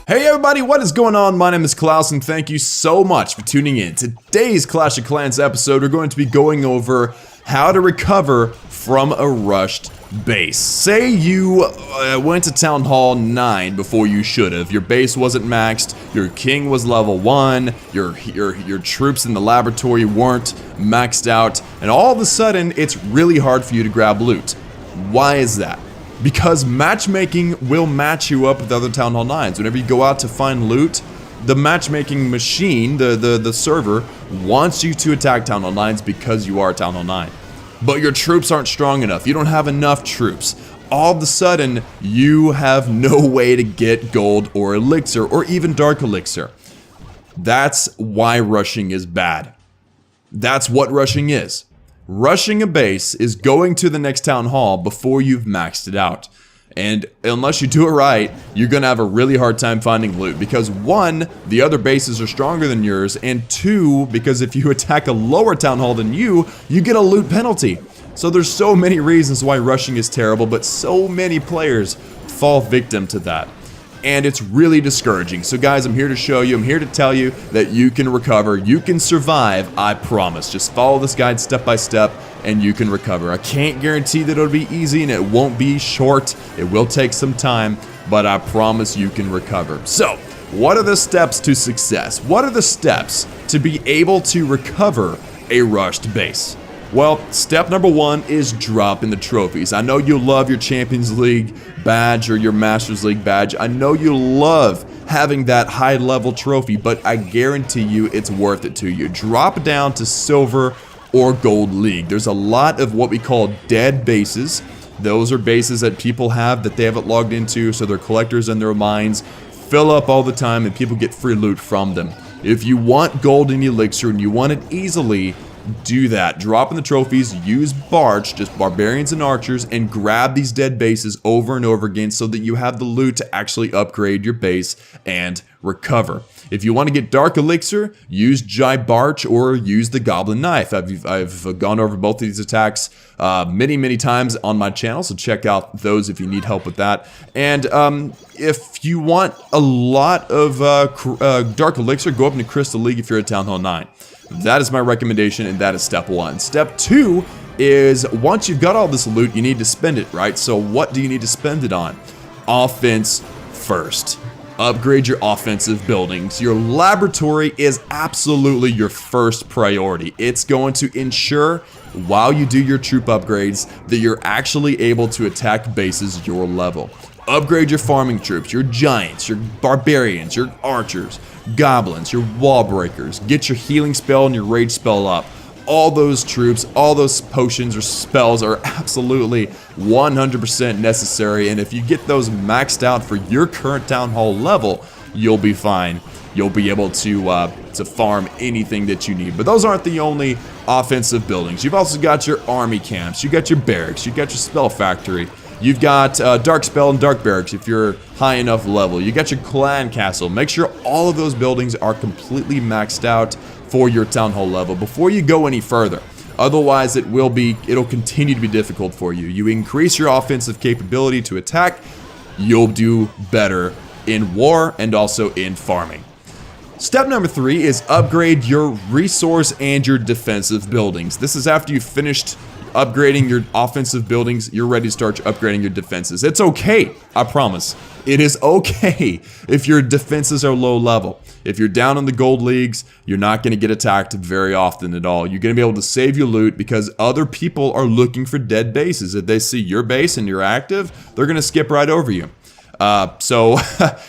Hey everybody, what is going on? My name is Klaus and thank you so much for tuning in. Today's Clash of Clans episode, we're going to be going over how to recover from a rushed base. Say you went to Town Hall 9 before you should have. Your base wasn't maxed, your king was level 1, your troops in the laboratory weren't maxed out, and all of a sudden it's really hard for you to grab loot. Why is that? Because matchmaking will match you up with other Town Hall 9s. Whenever you go out to find loot, the matchmaking machine, the server, wants you to attack Town Hall 9s because you are Town Hall 9. But your troops aren't strong enough. You don't have enough troops. All of a sudden, you have no way to get gold or elixir or even dark elixir. That's why rushing is bad. That's what rushing is. Rushing a base is going to the next town hall before you've maxed it out. And unless you do it right, you're going to have a really hard time finding loot. Because one, the other bases are stronger than yours. And two, because if you attack a lower town hall than you get a loot penalty. So there's so many reasons why rushing is terrible, but so many players fall victim to that. And it's really discouraging. So guys, I'm here to show you, I'm here to tell you that you can recover, you can survive, I promise. Just follow this guide step by step and you can recover. I can't guarantee that it'll be easy and it won't be short. It will take some time, but I promise you can recover. So, what are the steps to success? What are the steps to be able to recover a rushed base? Well, step number one is dropping the trophies. I know you love your Champions League badge or your Masters League badge. I know you love having that high level trophy, but I guarantee you it's worth it to you. Drop down to Silver or Gold League. There's a lot of what we call dead bases. Those are bases that people have that they haven't logged into, so they're collectors in their mines, fill up all the time and people get free loot from them. If you want gold and elixir and you want it easily, do that. Drop in the trophies, use Barch, just barbarians and archers, and grab these dead bases over and over again so that you have the loot to actually upgrade your base and recover. If you want to get dark elixir, use Barch or use the goblin knife. I've gone over both of these attacks many times on my channel, so check out those if you need help with that. And if you want a lot of dark elixir, go up into Crystal League if you're at Town Hall 9. That is my recommendation, and that is step one. Step two is once you've got all this loot, you need to spend it, right? So what do you need to spend it on? Offense first. Upgrade your offensive buildings. Your laboratory is absolutely your first priority. It's going to ensure, while you do your troop upgrades, that you're actually able to attack bases your level. Upgrade your farming troops, your giants, your barbarians, your archers, goblins, your wall breakers. Get your healing spell and your rage spell up. All those troops, all those potions or spells are absolutely 100% necessary, and if you get those maxed out for your current town hall level, you'll be fine. You'll be able to farm anything that you need. But those aren't the only offensive buildings. You've also got your army camps, you got your barracks, you got your spell factory. You've got Dark Spell and Dark Barracks if you're high enough level. You got your Clan Castle. Make sure all of those buildings are completely maxed out for your Town Hall level before you go any further. Otherwise, it'll continue to be difficult for you. You increase your offensive capability to attack, you'll do better in war and also in farming. Step number three is upgrade your resource and your defensive buildings. This is after you've finished upgrading your offensive buildings, you're ready to start upgrading your defenses. It's okay, I promise. It is okay if your defenses are low level. If you're down in the gold leagues, you're not going to get attacked very often at all. You're going to be able to save your loot because other people are looking for dead bases. If they see your base and you're active, they're going to skip right over you. So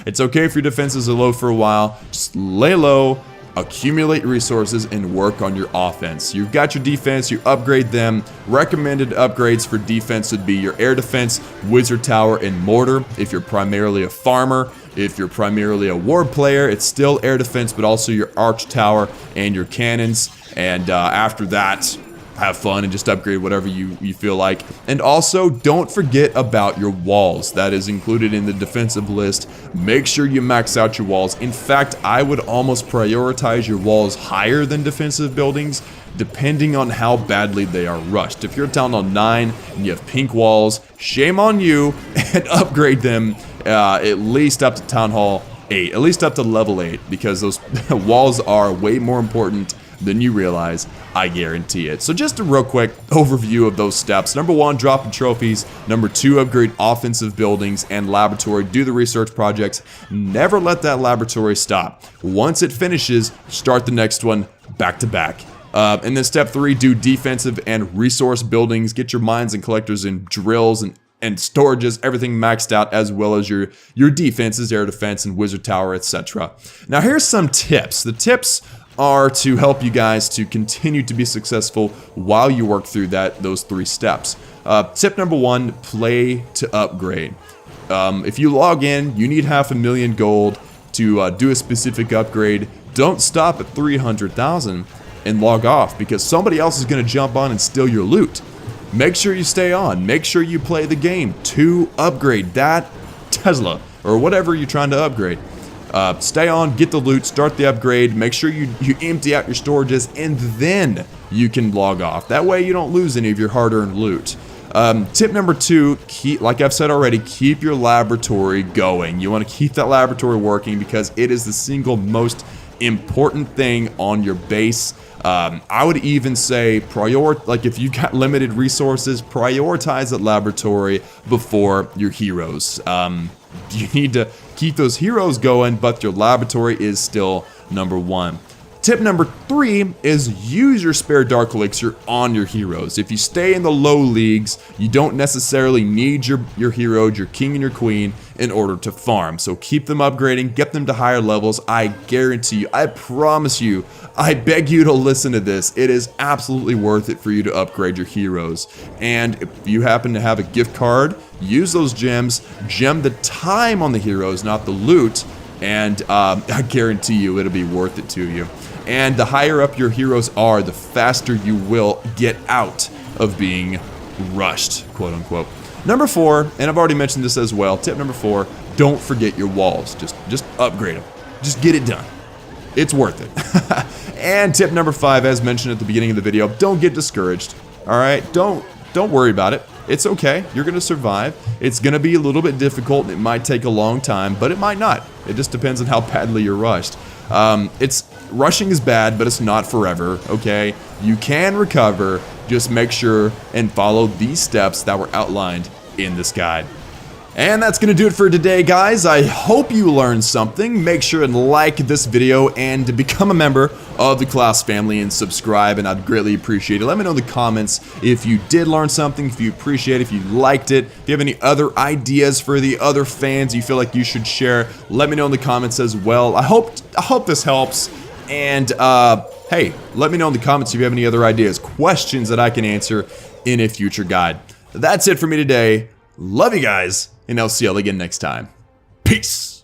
it's okay if your defenses are low for a while. Just lay low, accumulate resources, and work on your offense. You've got your defense, you upgrade them. Recommended upgrades for defense would be your air defense, wizard tower, and mortar. If you're primarily a farmer, if you're primarily a war player, it's still air defense, but also your arch tower and your cannons. And after that, have fun and just upgrade whatever you feel like. And also, don't forget about your walls. That is included in the defensive list. Make sure you max out your walls. In fact, I would almost prioritize your walls higher than defensive buildings, depending on how badly they are rushed. If you're Town Hall 9 and you have pink walls, shame on you, and upgrade them at least up to Town Hall 8, at least up to level 8, because those walls are way more important than you realize, I guarantee it. So just a real quick overview of those steps. Number 1, dropping trophies. Number 2, upgrade offensive buildings and laboratory. Do the research projects. Never let that laboratory stop. Once it finishes, start the next one back to back. And then step 3, do defensive and resource buildings. Get your mines and collectors and drills and storages, everything maxed out, as well as your defenses, air defense and wizard tower, etc. Now here's some tips. The tips are to help you guys to continue to be successful while you work through those 3 steps. Tip number 1, play to upgrade. If you log in, you need 500,000 gold to do a specific upgrade. Don't stop at 300,000 and log off, because somebody else is going to jump on and steal your loot. Make sure you stay on. Make sure you play the game to upgrade that Tesla or whatever you're trying to upgrade. Stay on, get the loot, start the upgrade, make sure you empty out your storages, and then you can log off. That way you don't lose any of your hard-earned loot. Tip number 2, like I've said already, keep your laboratory going. You want to keep that laboratory working because it is the single most important thing on your base. I would even say like if you got limited resources, prioritize that laboratory before your heroes. You need to keep those heroes going, but your laboratory is still number 1. Tip number 3 is use your spare dark elixir on your heroes. If you stay in the low leagues, you don't necessarily need your hero, your king and your queen, in order to farm. So keep them upgrading, get them to higher levels. I guarantee you, I promise you, I beg you to listen to this. It is absolutely worth it for you to upgrade your heroes. And if you happen to have a gift card, use those gems, gem the time on the heroes, not the loot, and I guarantee you it'll be worth it to you. And the higher up your heroes are, the faster you will get out of being rushed, quote unquote. Number 4, and I've already mentioned this as well, tip number 4, don't forget your walls. Just upgrade them. Just get it done. It's worth it. And tip number 5, as mentioned at the beginning of the video, don't get discouraged. Alright? Don't worry about it. It's okay. You're going to survive. It's going to be a little bit difficult. It might take a long time, but it might not. It just depends on how badly you're rushed. Rushing is bad, but it's not forever, okay? You can recover. Just make sure and follow these steps that were outlined in this guide. And that's going to do it for today, guys. I hope you learned something. Make sure and like this video and become a member of the Klaus family and subscribe, and I'd greatly appreciate it. Let me know in the comments if you did learn something, if you appreciate it, if you liked it, if you have any other ideas for the other fans you feel like you should share. Let me know in the comments as well. I hope this helps. And hey, let me know in the comments if you have any other ideas, questions that I can answer in a future guide. That's it for me today. Love you guys, and I'll see y'all again next time. Peace!